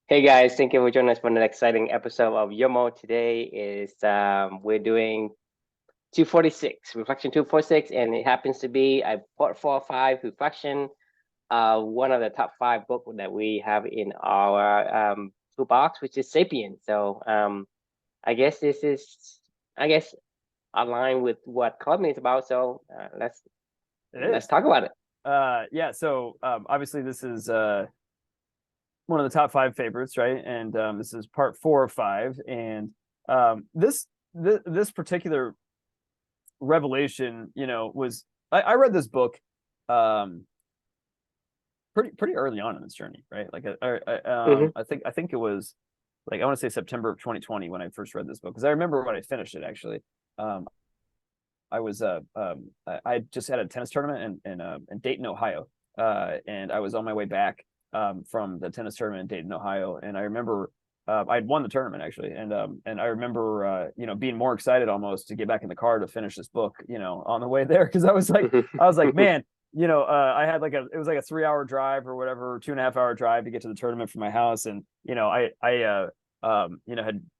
Hey guys, thank you for joining us for an exciting episode of Yoml. Today is we're doing 246, Reflection 246, and it happens to be a part 4 or 5 reflection, one of the top 5 books that we have in our toolbox, which is Sapiens. So I guess this is I guess aligned with what Clubbing is about. So It let's is. talk about it. Yeah, so obviously this is one of the top 5 favorites, right? And this is part 4 of 5. And this particular revelation, was I read this book um pretty early on in this journey, right? Like Hmm. I think it was like I want to say September of 2020 when I first read this book, because I remember when I finished it actually. Um I was I just had a tennis tournament in Dayton, Ohio, and I was on my way back from the tennis tournament in Dayton, Ohio, and I remember I'd won the tournament actually, and I remember being more excited almost to get back in the car to finish this book, on the way there, because I was like, man, I had it was like a 3 hour drive or whatever, 2.5 hour drive to get to the tournament from my house, and had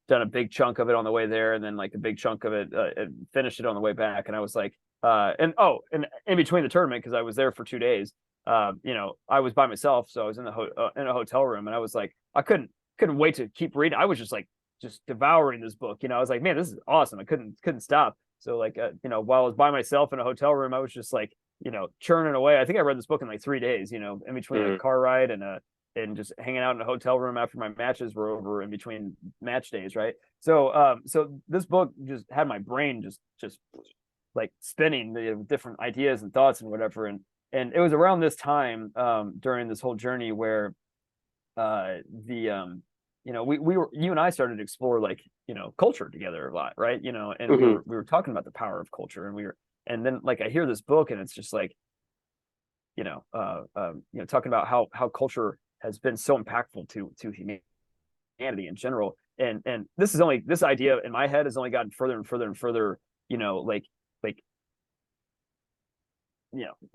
done a big chunk of it on the way there, and then like a big chunk of it finished it on the way back. And I was like, and in between the tournament, because I was there for 2 days, I was by myself, so I was in in a hotel room, and I was like, I couldn't wait to keep reading. I was just devouring this book. I was like, man, this is awesome. I couldn't stop. So like, while I was by myself in a hotel room, I was just like, churning away. I think I read this book in like 3 days. In between a car ride and just hanging out in a hotel room after my matches were over in between match days, right? So this book just had my brain just like spinning the different ideas and thoughts and whatever. And it was around this time during this whole journey where the you and I started to explore like culture together a lot, right? And we Hmm. were talking about the power of culture, and then like I hear this book, and it's just like talking about how culture has been so impactful to humanity in general. And this idea in my head has only gotten further and further and further, like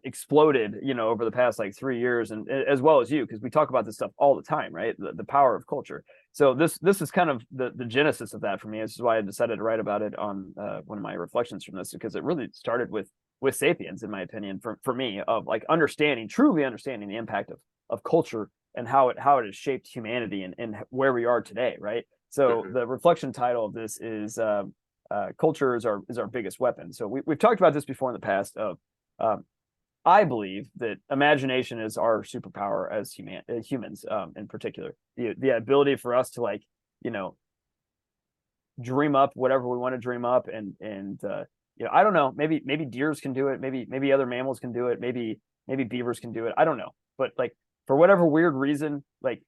exploded, over the past like 3 years, and as well as you, because we talk about this stuff all the time, right? The power of culture. So this is kind of the genesis of that for me. This is why I decided to write about it on one of my reflections from this, because it really started with Sapiens, in my opinion, for me, of like truly understanding the impact of culture, and how it has shaped humanity, and where we are today, right? So Hmm. the reflection title of this is culture is our biggest weapon. So we've talked about this before in the past of um, I believe that imagination is our superpower as humans, in particular. The ability for us to like, you know, dream up whatever we want to dream up, and I don't know, maybe deers can do it, maybe other mammals can do it, maybe beavers can do it. I don't know, but like for whatever weird reason, like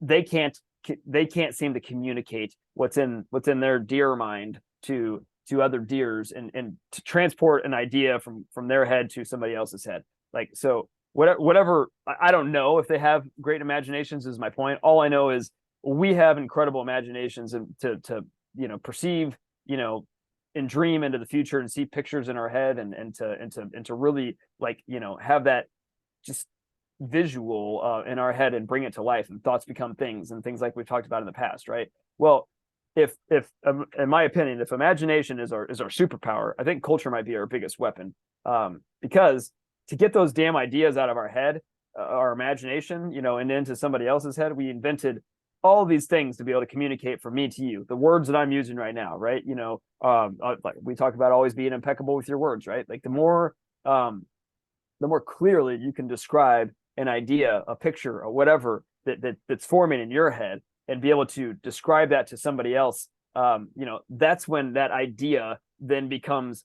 they can't they can't seem to communicate what's in their deer mind to other deers, and to transport an idea from their head to somebody else's head. Like, so whatever, I don't know if they have great imaginations, is my point. All I know is we have incredible imaginations, and to perceive, you know and dream into the future, and see pictures in our head, and to really like have that just visual in our head, and bring it to life, and thoughts become things, and things like we've talked about in the past, right? Well, if in my opinion, if imagination is our superpower, I think culture might be our biggest weapon, because to get those damn ideas out of our head, our imagination, and into somebody else's head, we invented all these things to be able to communicate from me to you, the words that I'm using right now, right? Like we talk about always being impeccable with your words, right? Like the more clearly you can describe an idea, a picture, or whatever that's forming in your head, and be able to describe that to somebody else, that's when that idea then becomes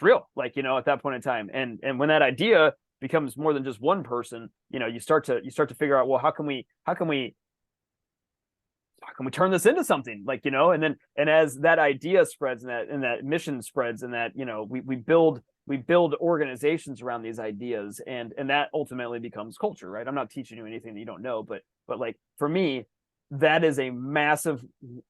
real, like, at that point in time. And when that idea becomes more than just one person, you start to figure out, well, how can we turn this into something, like, and as that idea spreads, and that mission spreads, and that we build organizations around these ideas, and that ultimately becomes culture, right? I'm not teaching you anything that you don't know, but like for me, that is a massive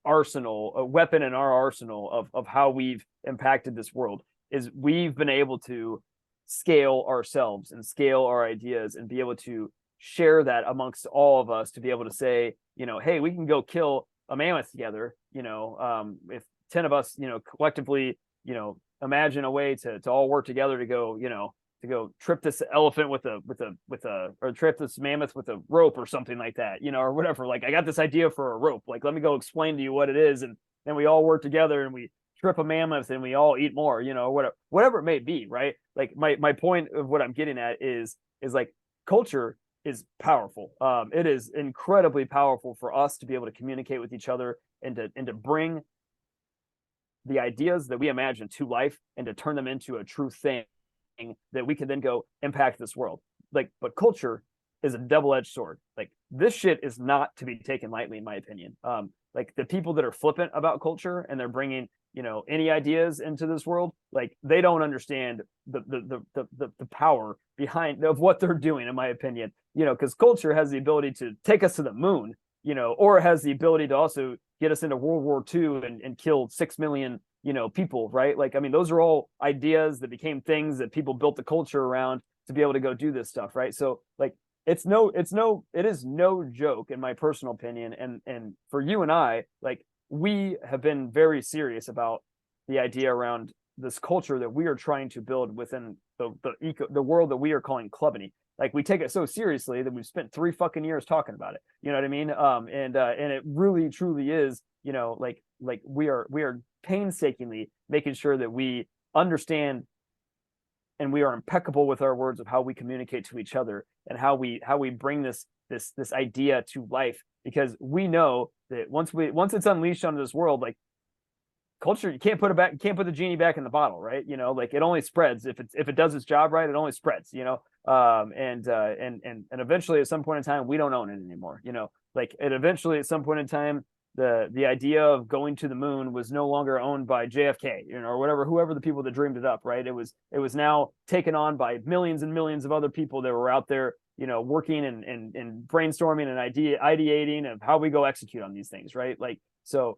arsenal, a weapon in our arsenal of how we've impacted this world, is we've been able to scale ourselves and scale our ideas, and be able to share that amongst all of us to be able to say, hey, we can go kill a mammoth together. If 10 of us, collectively, imagine a way to all work together to go, trip this elephant or trip this mammoth with a rope or something like that, or whatever. Like, I got this idea for a rope. Like, let me go explain to you what it is. And then we all work together and we trip a mammoth and we all eat more, whatever it may be. Right. Like, my point of what I'm getting at is like, culture is powerful. It is incredibly powerful for us to be able to communicate with each other and to bring the ideas that we imagine to life and to turn them into a true thing that we can then go impact this world. Like, but culture is a double-edged sword. Like, this shit is not to be taken lightly, in my opinion. Like, the people that are flippant about culture and they're bringing, any ideas into this world, like, they don't understand the power behind of what they're doing, in my opinion. Because culture has the ability to take us to the moon, or it has the ability to also get us into World War II and kill 6 million, people, right? Like, I mean, those are all ideas that became things that people built the culture around to be able to go do this stuff, right? So, like, it is no joke, in my personal opinion. And for you and I, like, we have been very serious about the idea around this culture that we are trying to build within the world that we are calling Clubany. Like, we take it so seriously that we've spent 3 fucking years talking about it. You know what I mean? And it really truly is, like we are painstakingly making sure that we understand and we are impeccable with our words of how we communicate to each other and how we bring this idea to life, because we know that once it's unleashed onto this world, like, culture, you can't put the genie back in the bottle, right? Like, it only spreads if it does its job right. It only spreads, and eventually at some point in time we don't own it anymore. Like, it eventually at some point in time the idea of going to the moon was no longer owned by JFK, or whoever the people that dreamed it up, right? It was now taken on by millions and millions of other people that were out there, working and brainstorming and ideating of how we go execute on these things, right? Like, so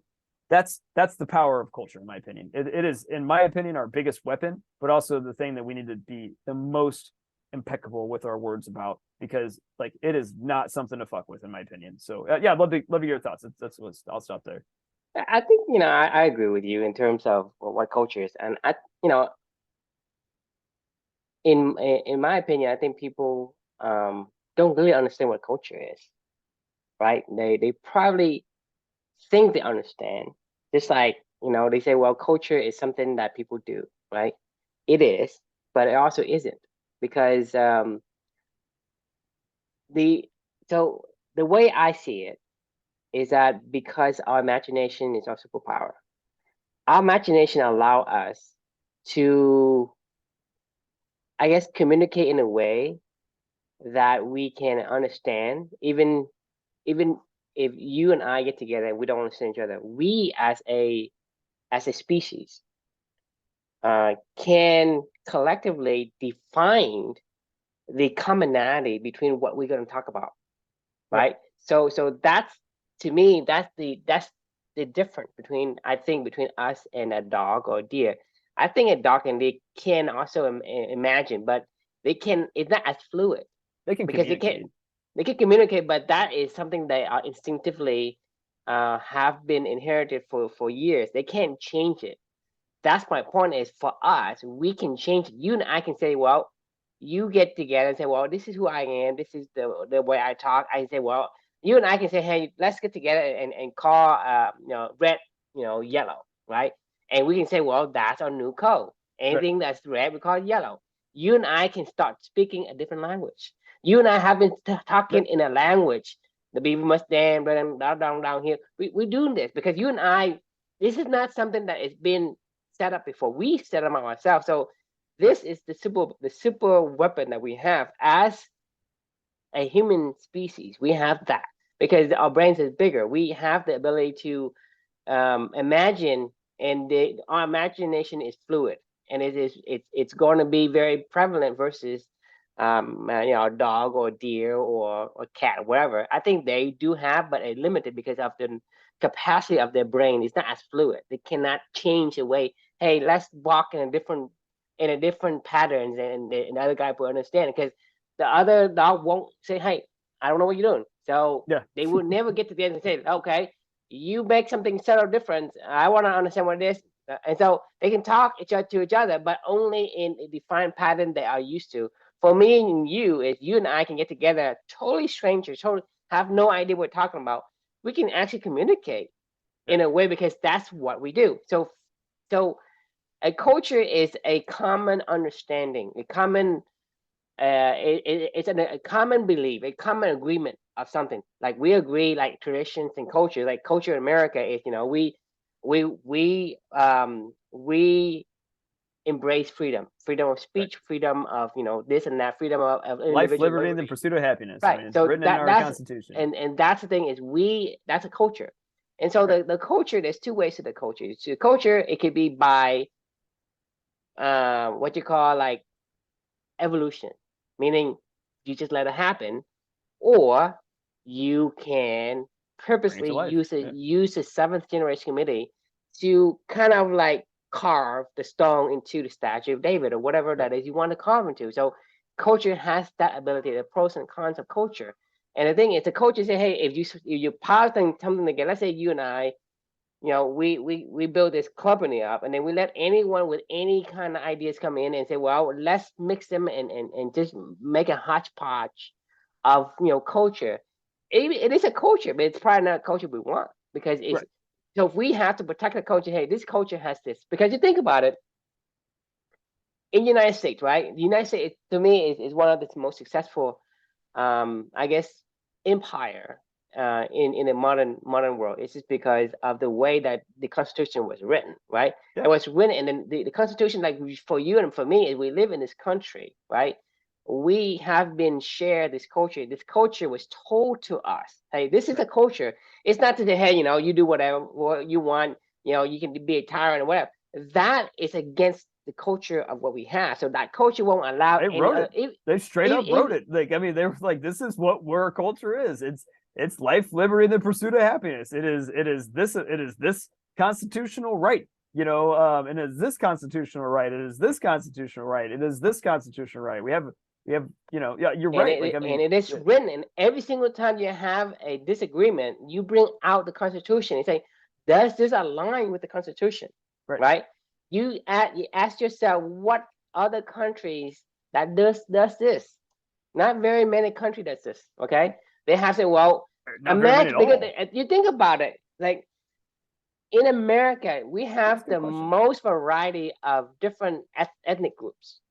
that's the power of culture, in my opinion. It is, in my opinion, our biggest weapon, but also the thing that we need to be the most impeccable with our words about, because, like, it is not something to fuck with, in my opinion. So yeah, I'd love to hear your thoughts. That's what I'll stop there. I think, I agree with you in terms of what culture is. And in my opinion, I think people don't really understand what culture is, right? They probably think they understand. Just like, they say, well, culture is something that people do, right? It is, but it also isn't, because the so the way I see it is that because our imagination is our superpower, our imagination allow us to, I guess, communicate in a way that we can understand, even if you and I get together and we don't understand each other, we as a species can collectively define the commonality between what we're going to talk about, right? So that's, to me, that's the difference between, I think, between us and a dog or a deer. I think a dog and deer can also imagine, but it's not as fluid, They can because communicate. they can communicate, but that is something they are instinctively have been inherited for years. They can't change it. That's my point. Is for us, we can change it. You and I can say, well, you get together and say, well, this is who I am. This is the way I talk. I say, well, you and I can say, hey, let's get together and call red, yellow, right? And we can say, well, that's our new code. Right. Anything that's red, we call it yellow. You and I can start speaking a different language. You and I have been talking Yep. in a language. The people must stand down here. We're doing this because you and I, this is not something that has been set up before. We set them up ourselves. So Right. this is the super weapon that we have as a human species. We have that because our brains is bigger. We have the ability to imagine, and our imagination is fluid, and it's going to be very prevalent versus a dog or deer or cat, whatever. I think they do have, but a limited because of the capacity of their brain. It's not as fluid. They cannot change the way. Hey, let's walk in a different patterns, and the other guy will understand because the other dog won't say, hey, I don't know what you're doing. So Yeah. they would never get to the end and say, okay, you make something subtle different. I want to understand what it is. And so they can talk to each other, but only in a defined pattern they are used to. For me and you, is you and I can get together, totally strangers, totally have no idea what we're talking about. We can actually communicate in a way because that's what we do. So a culture is a common understanding, a common it's a common belief, a common agreement of something. Like we agree, like traditions and culture. Like culture in America is, we embrace freedom, freedom of Right. speech, freedom of this and that, freedom of Life, individual liberty, and the liberty. pursuit of happiness. I Right. mean, it's So written in our that's Constitution. and that's the thing is that's a culture. And so Right. the culture, there's two ways to the culture. To the culture, it could be by what you call like evolution, meaning you just let it happen, or you can Bring it purposely to life. Yeah. use the seventh generation committee to kind of like carve the stone into the statue of David or whatever Right. that is you want to carve into. So culture has that ability, the pros and cons of culture. And the thing is, the culture say, hey, if you pile something together, let's say you and I, we build this company up, and then we let anyone with any kind of ideas come in and say, well, let's mix them and just make a hodgepodge of culture. It is a culture, but it's probably not a culture we want because it's Right. so if we have to protect the culture, hey, this culture has this. Because you think about it, in the United States, right? The United States to me is one of the most successful I guess empire in a modern world. It's just because of the way that the Constitution was written, right? Yeah. It was written, and then the Constitution, like for you and for me, is we live in this country, right? We have been shared this culture. This culture was told to us, hey, this is Right. a culture. It's not to say, hey, you do whatever what you want. You can be a tyrant or whatever. That is against the culture of what we have. So that culture won't allow They any wrote other. it. They straight up If wrote it. Like, I mean, they were like, this is what our culture is. It's life, liberty, and the pursuit of happiness. It is this constitutional right. And it is this constitutional right. It is this constitutional right. It is this constitutional right. We have, yeah, you're and right. Like, I mean, it is written, and every single time you have a disagreement, you bring out the Constitution and say, does this align with the Constitution? right. Right? You ask yourself, what other countries that does this? Not very many countries does this. Okay, they have said, well, Not very many at imagine all. you think about it, like in America, we That's have a good the question. most variety of different ethnic groups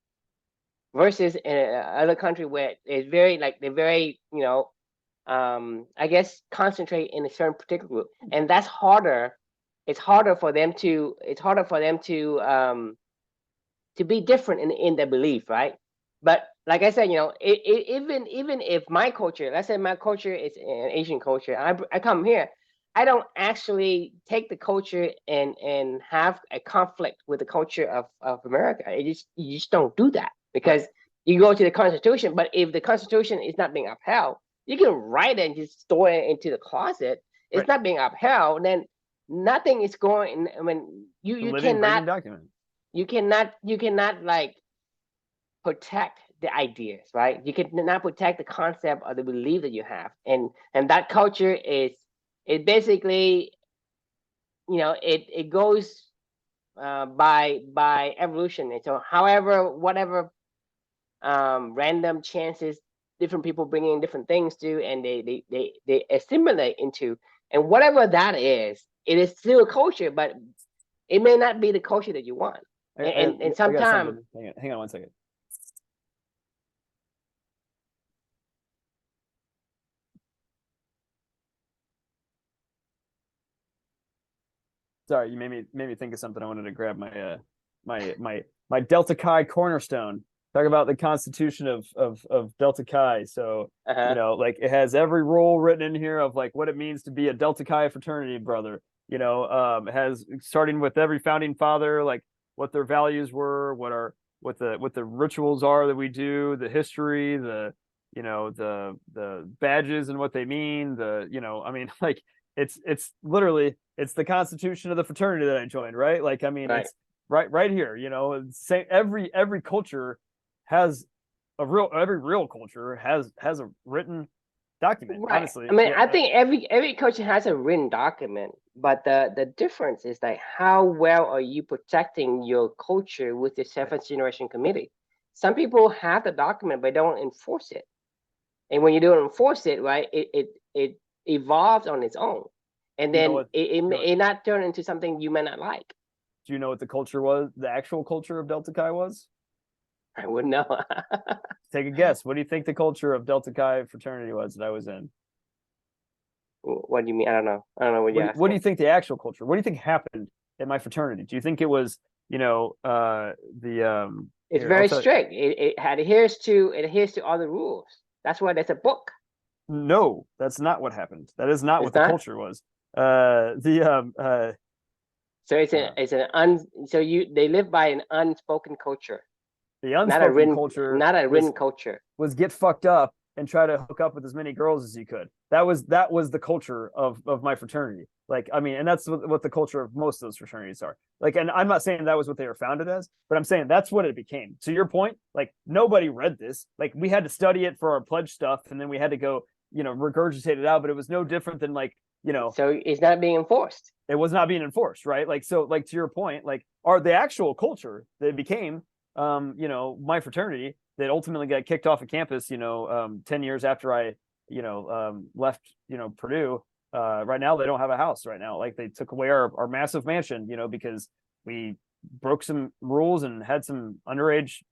versus in other country where it's very like they're very I guess concentrate in a certain particular group, and that's harder. It's harder for them to be different in their belief, right? But like I said, even if my culture, let's say my culture is an Asian culture, I come here, I don't actually take the culture and have a conflict with the culture of America. You just don't do that Right. because you go to the Constitution. But if the Constitution is not being upheld, you can write it and just store it into the closet. It's Right. not being upheld, then nothing is going. I mean, you The you living, breathing cannot document. you cannot like protect the ideas, right? You cannot protect the concept or the belief that you have, and that culture is it basically it goes by evolution. And so however whatever random chances different people bringing different things to, and they assimilate into, and whatever that is, it is still a culture, but it may not be the culture that you want. I, I, And I got sometimes something. Hang on 1 second. Sorry, you made me think of something. I wanted to grab my Delta Chi cornerstone. Talk about the Constitution of Delta Chi. So, uh-huh. like it has every rule written in here of like what it means to be a Delta Chi fraternity brother. It has starting with every founding father, like what their values were, what the rituals are that we do, the history, the badges and what they mean, I mean, like it's literally it's the constitution of the fraternity that I joined, right? Like, I mean, Right. it's right here. Say every culture has every real culture has a written document, Right. honestly. I mean, Yeah, I think every culture has a written document, but the difference is like how well are you protecting your culture with the right. seventh generation committee? Some people have the document but don't enforce it, and when you don't enforce it, right, it evolves on its own, and You know then what? it You know what? may not turn into something you may not like. Do you know what the culture was? The actual culture of Delta Chi was? I wouldn't know. Take a guess. What do you think the culture of Delta Chi fraternity was that I was in? What do you mean? I don't know. I don't know what you're What do asking. you think the actual culture? What do you think happened in my fraternity? Do you think it was, the It's here, I'll very tell you. strict. It adheres to all the rules. That's why there's a book. No, that's not what happened. That is not what It's the not. culture was. The So uh it's an un so you they live by an unspoken culture, the unspoken culture not a written culture. was get fucked up and try to hook up with as many girls as you could. That was the culture of my fraternity. Like, I mean, and that's what the culture of most of those fraternities are. Like, and I'm not saying that was what they were founded as, but I'm saying that's what it became. To your point, like nobody read this. Like we had to study it for our pledge stuff, and then we had to go, regurgitate it out. But it was no different than like, So it's not being enforced. it was not being enforced, right? Like, so like to your point, like the actual culture that became my fraternity that ultimately got kicked off of campus, 10 years after I, left, Purdue. Right now they don't have a house right now. Like they took away our massive mansion, because we broke some rules and had some underage,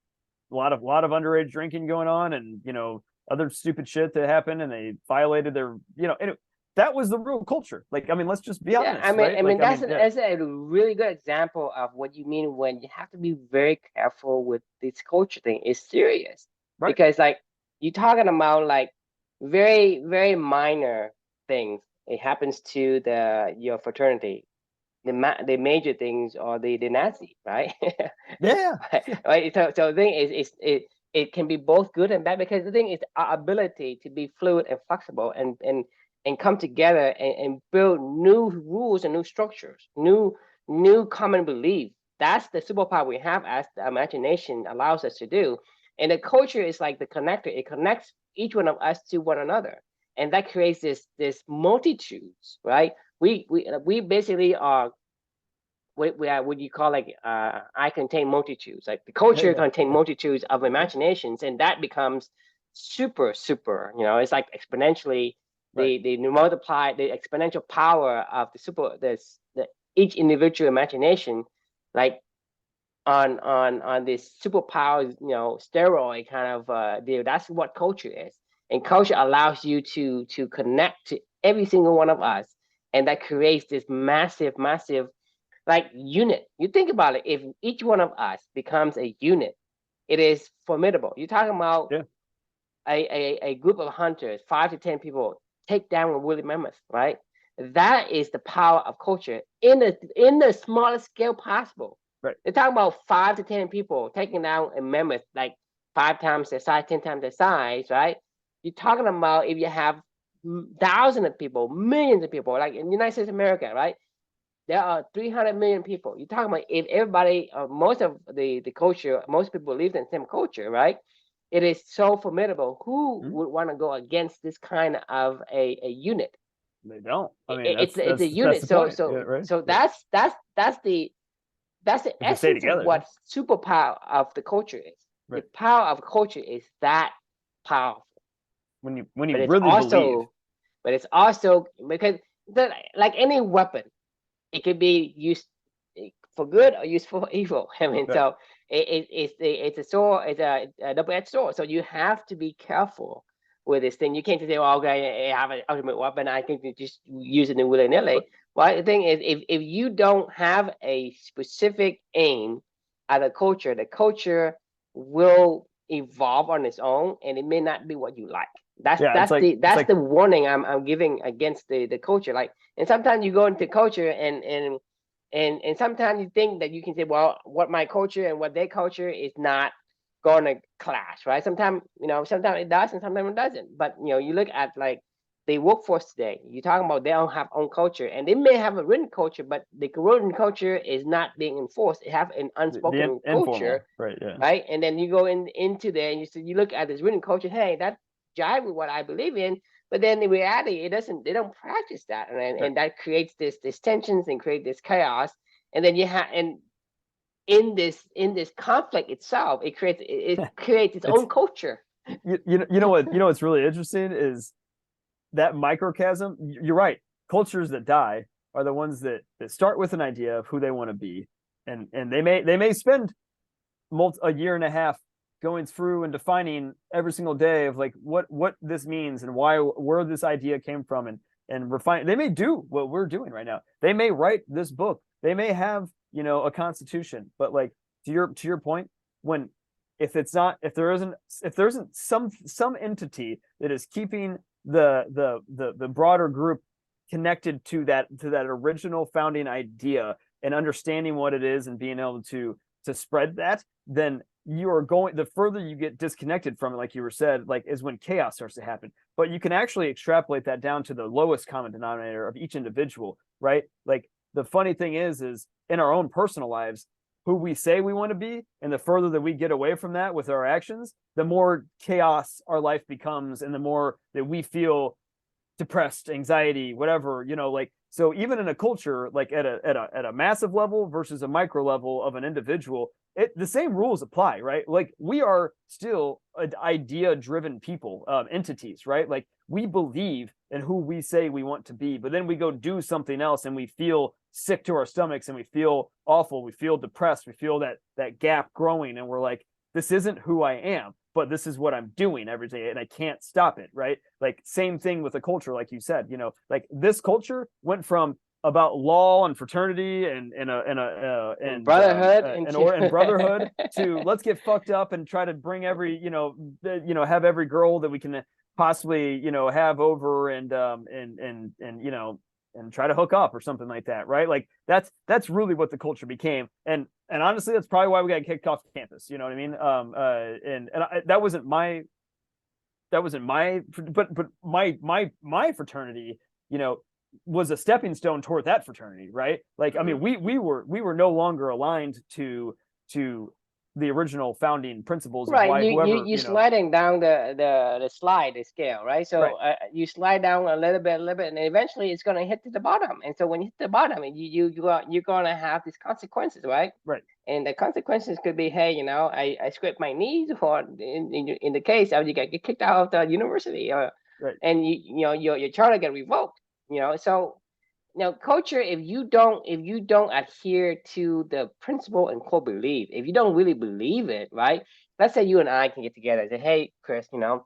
a lot of underage drinking going on, and other stupid shit that happened, and they violated their, that was the real culture. Like, I mean, let's just be Yeah, honest, right? Like, I mean, yeah, that's a really good example of what you mean when you have to be very careful with this culture thing. It's serious right. because like you're talking about like very minor things. It happens to your fraternity. The major things are the Nazi, right? Yeah, Right. So the thing is it can be both good and bad because the thing is our ability to be fluid and flexible and come together and build new rules and new structures, new common belief. That's the superpower we have as the imagination allows us to do. And the culture is like the connector. It connects each one of us to one another. And that creates this multitudes, right? We basically are we are what you call like I contain multitudes. Like the yeah, culture yeah, contain multitudes of imaginations, and that becomes super. It's like exponentially right. the multiply the exponential power of the each individual imagination, like on this superpower, steroid kind of deal. That's what culture is, and culture allows you to connect to every single one of us, and that creates this massive like unit. You think about it, if each one of us becomes a unit, it is formidable. You're talking about Yeah, a group of hunters, 5 to 10 people, take down a woolly mammoth, right? That is the power of culture in the smallest scale possible. right. They're talking about 5 to 10 people taking down a mammoth, like 5 times their size, 10 times their size, right? You're talking about if you have thousands of people, millions of people, like in the United States of America, right? There are 300 million people. You're talking about if everybody, most of the culture, most people live in the same culture, right? It is so formidable. Who Mhm. would want to go against this kind of a unit? They don't. I mean, It's a that's unit. the So point. Yeah, so right. so Yeah. that's the If they stay essence of together, what superpower of the culture is. The right. power of culture is that powerful, When you but it's really believe, also but it's also because like any weapon, it could be used for good or used for evil. I mean, right. so it's a sword, it's a double-edged sword. So you have to be careful with this thing. You can't just say, "Well, okay, I have an ultimate weapon. I can just use it willy But nilly." Well, the thing is, if you don't have a specific aim at a culture, the culture will evolve on its own, and it may not be what you like. That's yeah, that's the it's that's like the warning I'm giving against the culture. Like, and sometimes you go into culture and sometimes you think that you can say, well, what my culture and what their culture is not going to clash, right? Sometimes, sometimes it does and sometimes it doesn't. But, you look at like the workforce today, you're talking about they don't have own culture and they may have a written culture, but the written culture is not being enforced. They have an the unspoken informal, culture, right? Yeah, right? And then you go into there and you look at this written culture. Hey, that jive with what I believe in, But then in reality, it doesn't. They don't practice that, and that creates this tensions and create this chaos. And then you have and in this conflict itself, it creates its It's own culture. you know what's really interesting is that microcosm. You're right. Cultures that die are the ones that start with an idea of who they want to be, and they may spend a year and a half going through and defining every single day of like what this means and where this idea came from, and refine. They may do what we're doing right now. They may write this book. They may have a constitution, but like to your point, when if there isn't some entity that is keeping the broader group connected to that original founding idea and understanding what it is and being able to spread that, then you are going, the further you get disconnected from it, like you were said, like is when chaos starts to happen. But you can actually extrapolate that down to the lowest common denominator of each individual, right? Like the funny thing is in our own personal lives, who we say we want to be, and the further that we get away from that with our actions, the more chaos our life becomes, and the more that we feel depressed, anxiety, whatever, like, so even in a culture, like at a massive level versus a micro level of an individual, the same rules apply, right? Like we are still idea driven people, entities, right? Like we believe in who we say we want to be, but then we go do something else and we feel sick to our stomachs and we feel awful, we feel depressed, we feel that gap growing, and we're like, this isn't who I am, but this is what I'm doing every day and I can't stop it, right? Like same thing with a culture, like you said, like this culture went from about law and fraternity and brotherhood and brotherhood to let's get fucked up and try to bring every have every girl that we can possibly have over and try to hook up or something like that, right? Like that's really what the culture became, and honestly, that's probably why we got kicked off campus. You know what I mean? That wasn't my, but my fraternity, was a stepping stone toward that fraternity, right? Like, I mean, we were no longer aligned to the original founding principles of right. why whoever You sliding down the slide, the scale, right? So right. you slide down a little bit, and eventually it's going to hit to the bottom. And so when you hit the bottom, you're going to have these consequences, right? Right. And the consequences could be, hey, I scraped my knees, or in the case of you get kicked out of the university, or Right. and your charter get revoked. So culture, if you don't adhere to the principle and core belief, if you don't really believe it, right? Let's say you and I can get together and say, hey, Chris, I'm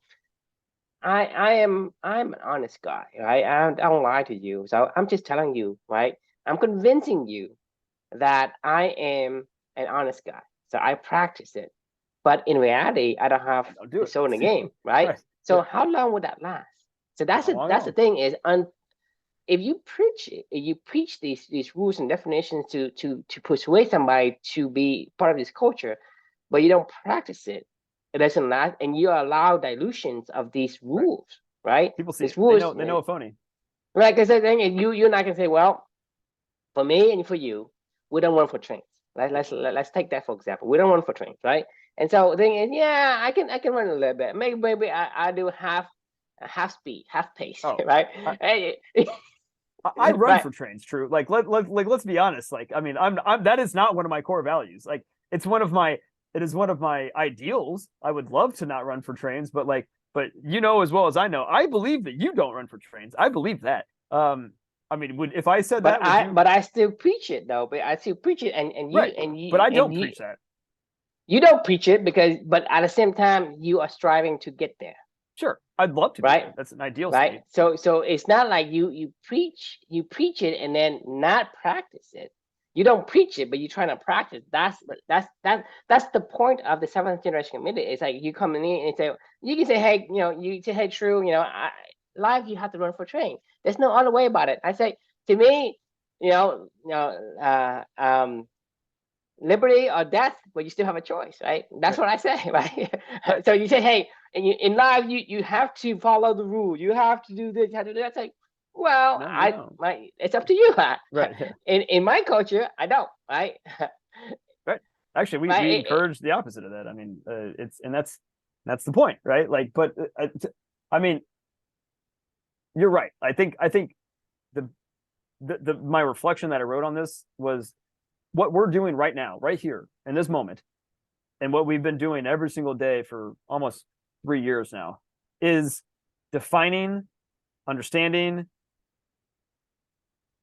an honest guy, right? I don't lie to you, so I'm just telling you, right? I'm convincing you that I am an honest guy, so I practice it. But in reality, I don't have I'll do the it. soul in the game, right? Right. So Yeah. how long would that last? So that's Not long that's at the all. thing is, if you preach these rules and definitions to persuade somebody to be part of this culture, but you don't practice it, it doesn't last, and you allow dilutions of these Right. rules, right? People see These it. rules, They know it's phony. right? Because and you're not gonna say, well, for me and for you, we don't run for trains. Let's take that for example. We don't run for trains, right? And so the thing is, yeah, I can run a little bit. Maybe I do half speed, half pace, Oh, right? I run Right. for trains, true. Like let's be honest. Like, I mean, I'm that is not one of my core values. Like it is one of my ideals. I would love to not run for trains, but but as well as I know, I believe that you don't run for trains. I believe that. I mean, if I said that, would you? But I still preach it though. But I still preach it, and Right. But I don't you preach that. you don't preach it but at the same time you are striving to get there, Sure. I'd love to be right? there. That's an ideal Right. state. So it's not like you preach it and then not practice it. You don't preach it, but you're trying to practice. Right. That's the point of the seventh generation community. It's like you come in and say, you can say, hey, you say, hey, true, life you have to run for train. There's no other way about it. I say, to me, liberty or death, but you still have a choice, right? That's Right. what I say, right? Right. So you say, hey, and in life, you have to follow the rule. You have to do this, you have to do that. It's like, well, No, you don't. it's up to you. Right. Yeah. In my culture, I don't, right? Right. Actually, we Right? encourage the opposite of that. I mean, that's the point, right? Like, but I mean, you're right. I think the my reflection that I wrote on this was what we're doing right now, right here in this moment, and what we've been doing every single day for almost 3 years now is defining, understanding,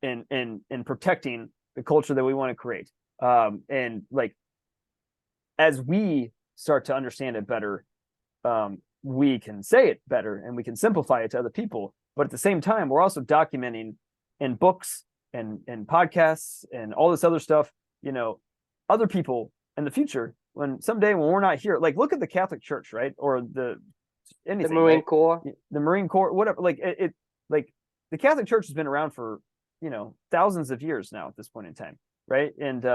and protecting the culture that we want to create. And like as we start to understand it better, we can say it better and we can simplify it to other people. But at the same time, we're also documenting in books and podcasts and all this other stuff, other people in the future, when someday when we're not here, like look at the Catholic Church, right? Or anything, the Marine right? Corps, the Marine Corps, whatever. Like like the Catholic Church has been around for thousands of years now at this point in time, right? And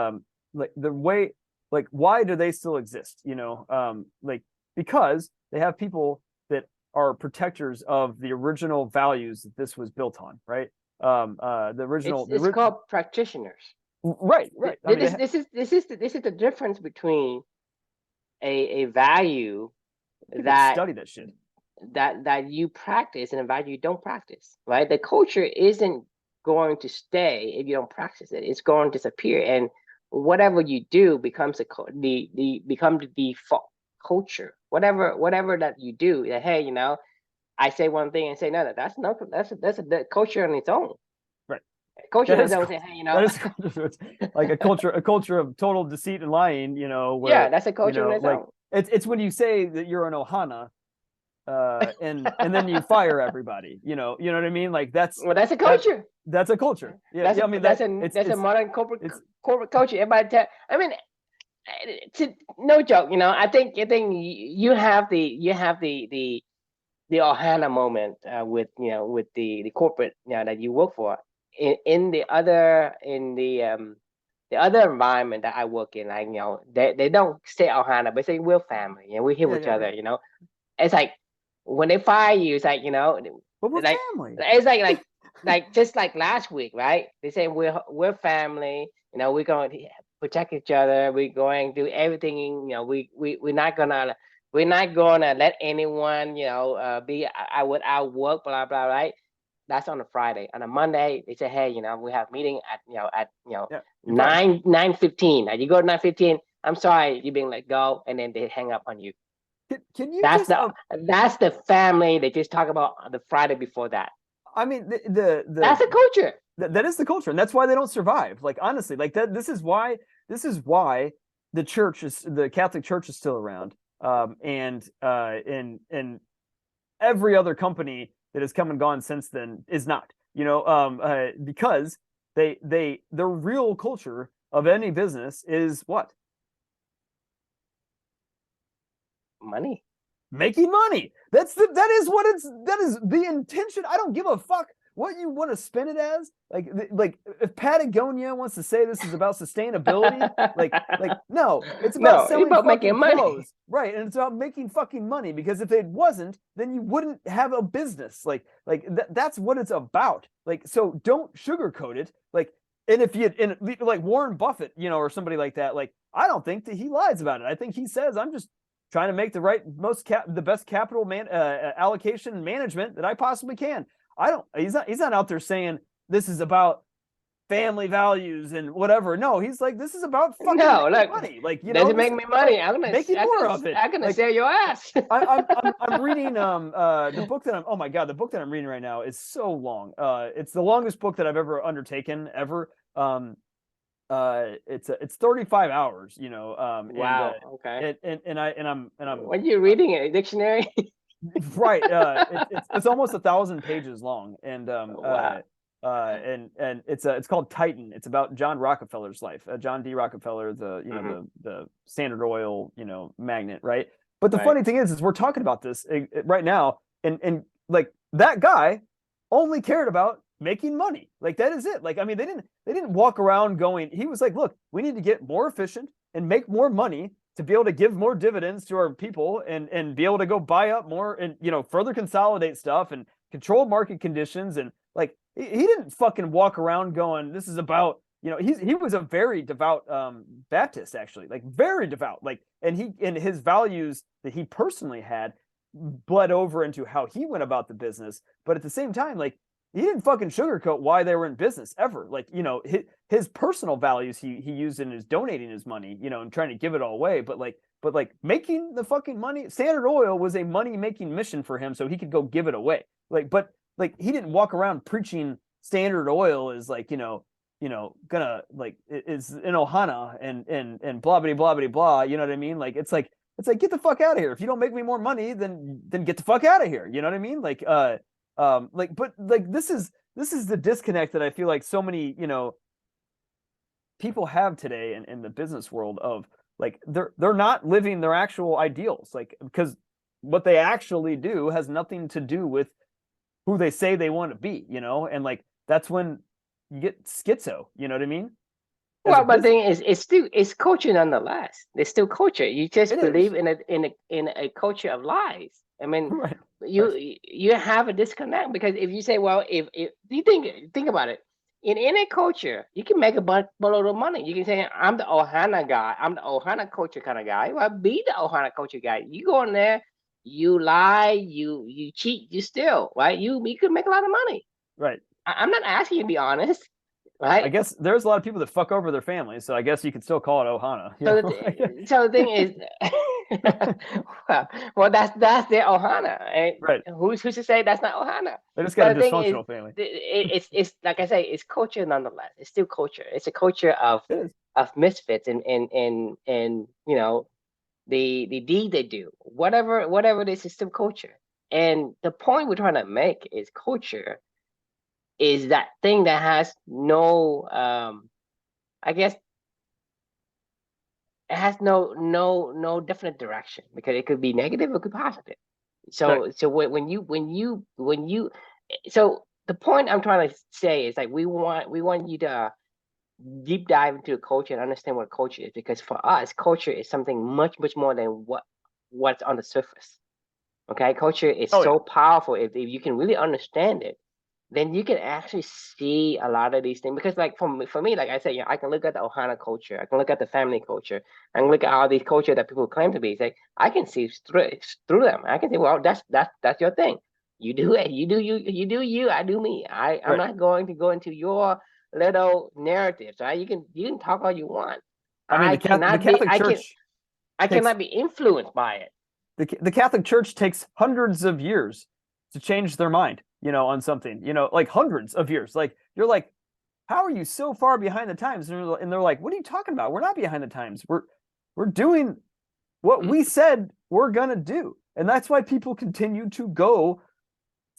like the way, like why do they still exist? Like because they have people that are protectors of the original values that this was built on, right? The original, it's called practitioners. Right. I mean, this is the difference between a value that study that shit that you practice and a value you don't practice, right? The culture isn't going to stay if you don't practice it. It's going to disappear, and whatever you do becomes the default culture. Whatever that you do, that hey, I say one thing and say no, that's a culture on its own. Right. Culture on its own. Say, hey, that is like a culture of total deceit and lying. Where, yeah, that's a culture on its own. It's when you say that you're an ohana, and then you fire everybody. You know what I mean? Like that's a culture. That's a culture. Yeah, I mean that's a modern corporate culture. Everybody no joke. I think you have the ohana moment with the corporate that you work for. In the other environment that I work in, like they don't say ohana, but say we're family and we're here with each other. It's like when they fire you, it's like but we're like family. It's like just like last week, right? They say we're family. We're going to protect each other. We're going to do everything. We're not gonna let anyone be out with our work, blah blah, right? That's on a Friday. On a Monday, they say, hey, we have meeting at 9:15. You go to 9:15. I'm sorry, you're being let go, and then they hang up on you. Can you that's the family they just talk about the Friday before that. I mean, that's a culture. That is the culture, and that's why they don't survive. Like honestly, like that. This is why the Catholic Church is still around, and every other company that has come and gone since then is not. Because the real culture of any business is what? Money. Making money. That is the intention. I don't give a fuck what you want to spin it as. Like if Patagonia wants to say this is about sustainability, like no, it's about selling fucking making money. Clothes. Right, and it's about making fucking money, because if it wasn't, then you wouldn't have a business. That's what it's about. So don't sugarcoat it. And if you like Warren Buffett, or somebody like that, I don't think that he lies about it. I think he says, I'm just trying to make the best capital allocation management that I possibly can. He's not out there saying this is about family values and whatever. No, he's like, this is about fucking money. Does it make me money? I'm gonna make more of it. I'm gonna sell your ass. I'm reading the book that the book that I'm reading right now is so long. It's the longest book that I've ever undertaken ever. It's 35 hours. Wow. Okay. And I'm. What are you reading? A dictionary? Right. It's almost 1,000 pages long, and wow. And it's called Titan. It's about John Rockefeller's life. John D. Rockefeller, the Standard Oil magnate, right? But the funny thing is we're talking about this right now, and like that guy only cared about making money. That is it. I mean, they didn't walk around going. He was like, look, we need to get more efficient and make more money to be able to give more dividends to our people and be able to go buy up more and further consolidate stuff and control market conditions. And he didn't fucking walk around going, this is about he was a very devout Baptist, actually, very devout, and his values that he personally had bled over into how he went about the business. But at the same time, like, he didn't fucking sugarcoat why they were in business ever. Like, you know, his personal values he used in his donating his money, you know, and trying to give it all away. But like making the fucking money, Standard Oil was a money making mission for him, so he could go give it away. But he didn't walk around preaching Standard Oil is like, gonna like is an ohana and blah blah blah blah blah. You know what I mean? Like it's like get the fuck out of here. If you don't make me more money, then get the fuck out of here. You know what I mean? But this is the disconnect that I feel like so many, people have today in the business world of like they're not living their actual ideals, like, because what they actually do has nothing to do with who they say they want to be, and like that's when you get schizo, you know what I mean? Well, but the thing is, it's culture nonetheless. It's still culture. You just believe in a culture of lies. I mean, Right. you have a disconnect, because if you say, well, if you think about it, in any culture, you can make a boatload of money. You can say, I'm the ohana guy. I'm the ohana culture kind of guy. Well, be the ohana culture guy. You go in there, you lie, you cheat, you steal, right? You can make a lot of money. Right. I'm not asking you to be honest. Right. I guess there's a lot of people that fuck over their families, so I guess you could still call it ohana. So the thing is, well, that's their ohana, right? Who's to say that's not ohana? They just got a dysfunctional family. It's like I say, it's culture nonetheless. It's still culture. It's a culture of misfits and the deed they do, whatever it is still culture. And the point we're trying to make is culture is that thing that has no I guess it has no definite direction, because it could be negative, it could be positive. So right. So when you so the point I'm trying to say is like we want you to deep dive into the culture and understand what culture is, because for us culture is something much more than what's on the surface. Okay, culture is so powerful if you can really understand it, then you can actually see a lot of these things. Because like for me, like I said, I can look at the ohana culture, I can look at the family culture, I can look at all these culture that people claim to be. It's like I can see through them. I can say, well, that's your thing. You do it. You do you. I do me. I'm not going to go into your little narratives. Right? You can talk all you want. I mean, the Catholic Church. I cannot be influenced by it. The Catholic Church takes hundreds of years to change their mind, on something, like hundreds of years. Like, you're like, how are you so far behind the times? And they're like, what are you talking about? We're not behind the times. We're doing what we said we're going to do. And that's why people continue to go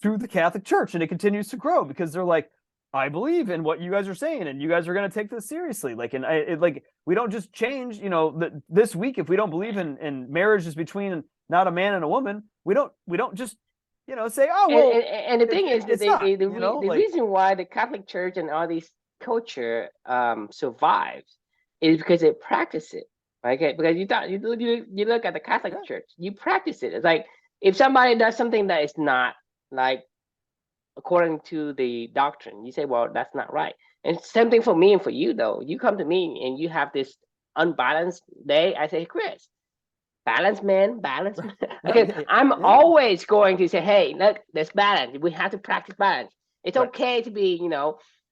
through the Catholic Church, and it continues to grow, because they're like, I believe in what you guys are saying, and you guys are going to take this seriously. Like, and we don't just change, this week, if we don't believe in marriage is between not a man and a woman, we don't just, say, oh, well. And the thing is, the reason why the Catholic Church and all these culture survives is because they practice it. Okay, because you look at the Catholic Church, you practice it. It's like if somebody does something that is not like according to the doctrine, you say, well, that's not right. And same thing for me and for you, though. You come to me and you have this unbalanced day. I say, Chris, balance, man, balance. Because I'm always going to say, hey, look, there's balance. We have to practice balance. It's okay to be,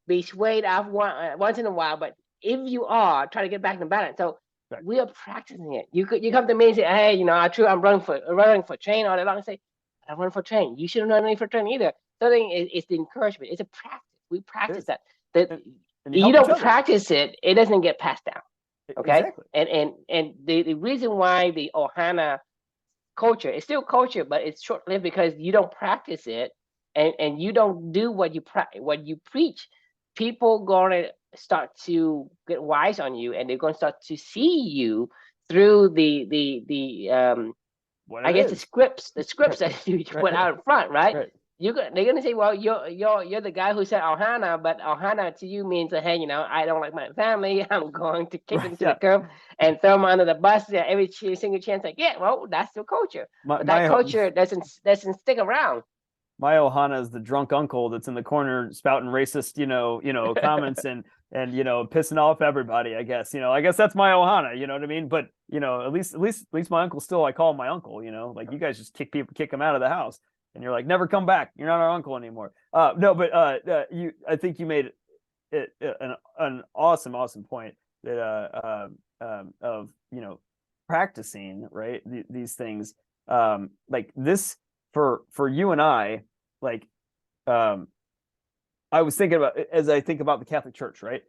be swayed off once in a while, but if you are, try to get back to balance. So we are practicing it. You come to me and say, hey, I'm running for train all day long. I say, I'm running for train. You shouldn't run for train either. Something is the encouragement. It's a practice. We practice that. You don't practice it, it doesn't get passed down. Okay. Exactly. And the reason why the ohana culture is still culture, but it's short-lived because you don't practice it, and you don't do what you preach. People gonna start to get wise on you, and they're gonna start to see you through the I guess the scripts that you put out in front, right? They're gonna say, well, you're the guy who said ohana, but ohana to you means that, hey, I don't like my family. I'm going to kick them to the curb and throw them under the bus every single chance I get. Well, that's your culture. But that culture doesn't stick around. My ohana is the drunk uncle that's in the corner spouting racist, comments, and and pissing off everybody. I guess I guess that's my Ohana. You know what I mean? But at least my uncle still, I call him my uncle. Like you guys just kick him out of the house, and you're like, never come back. You're not our uncle anymore. No, but I think you made an awesome point that of practicing, right, these things, like this for you and I, like I was thinking about, as I think about the Catholic Church, right,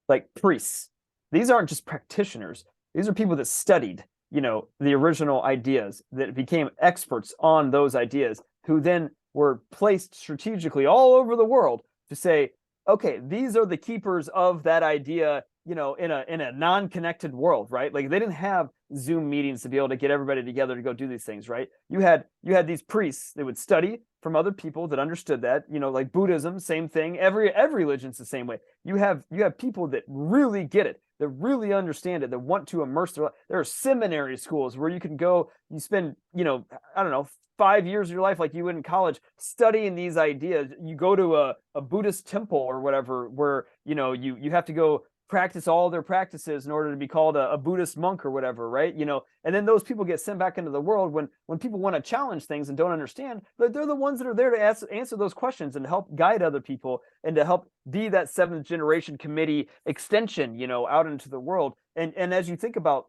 like priests, these aren't just practitioners, these are people that studied the original ideas, that became experts on those ideas, who then were placed strategically all over the world to say, okay, these are the keepers of that idea, in a non-connected world, right? Like they didn't have Zoom meetings to be able to get everybody together to go do these things, right? You had these priests that would study from other people that understood that, like Buddhism, same thing. Every religion's the same way. You have people that really get it, that really understand it, that want to immerse their life. There are seminary schools where you can go, you spend, I don't know, 5 years of your life, like you would in college, studying these ideas. You go to a Buddhist temple or whatever, where you have to go practice all their practices in order to be called a Buddhist monk or whatever, right? And then those people get sent back into the world when people want to challenge things and don't understand. But they're the ones that are there to answer those questions and help guide other people and to help be that seventh generation committee extension, out into the world. And as you think about,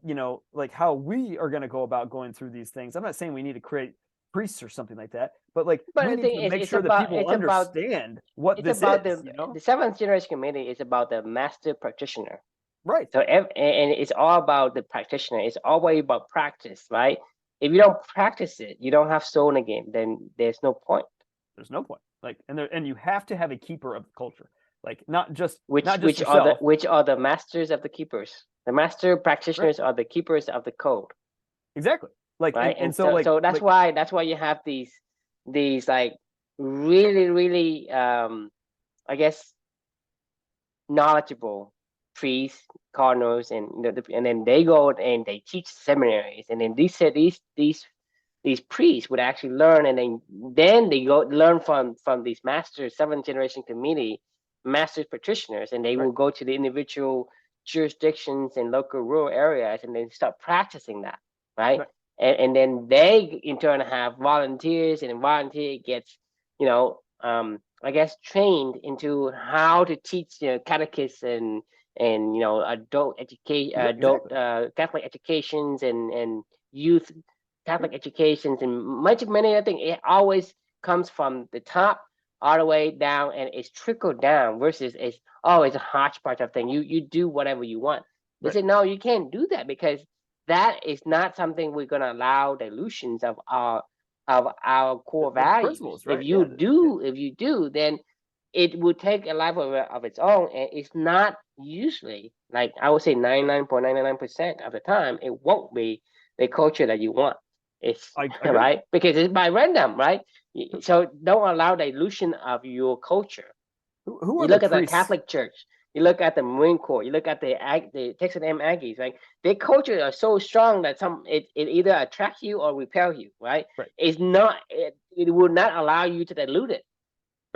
like how we are going to go about going through these things, I'm not saying we need to create priests or something like that, but like But we I need think to make sure that people understand what this about is. the seventh generation committee is about the master practitioner. Right. So and it's all about the practitioner. It's always about practice, right? If you don't practice it, you don't have soul in the game. Then there's no point. There's no point. Like, and you have to have a keeper of the culture, like not just Which yourself. which are the masters of the keepers? The master practitioners are the keepers of the code. Exactly. Like, right, and so like, so that's why you have these like really I guess knowledgeable priests, cardinals, and and then they go and they teach seminaries, and then these priests would actually learn, and then they go learn from these masters, seventh generation committee masters practitioners, and they will go to the individual jurisdictions and local rural areas and then start practicing that, right? And then they in turn have volunteers, and volunteer gets I guess trained into how to teach catechists and adult education, adult Catholic educations, and youth Catholic educations, and many I think it always comes from the top all the way down, and it's trickled down versus it's a hodgepodge of thing. You do whatever you want. They say no, you can't do that, because that is not something we're going to allow dilutions of our core values. If you do, then it would take a life of its own, and it's not usually, like I would say 99.99% of the time, it won't be the culture that you want. It's right, because it's by random, right? So don't allow the illusion of your culture. Who you look at the Catholic Church, you look at the Marine Corps, you look at the Texas A&M Aggies, right? Their culture are so strong that it either attracts you or repel you, right? It's not, it will not allow you to dilute it.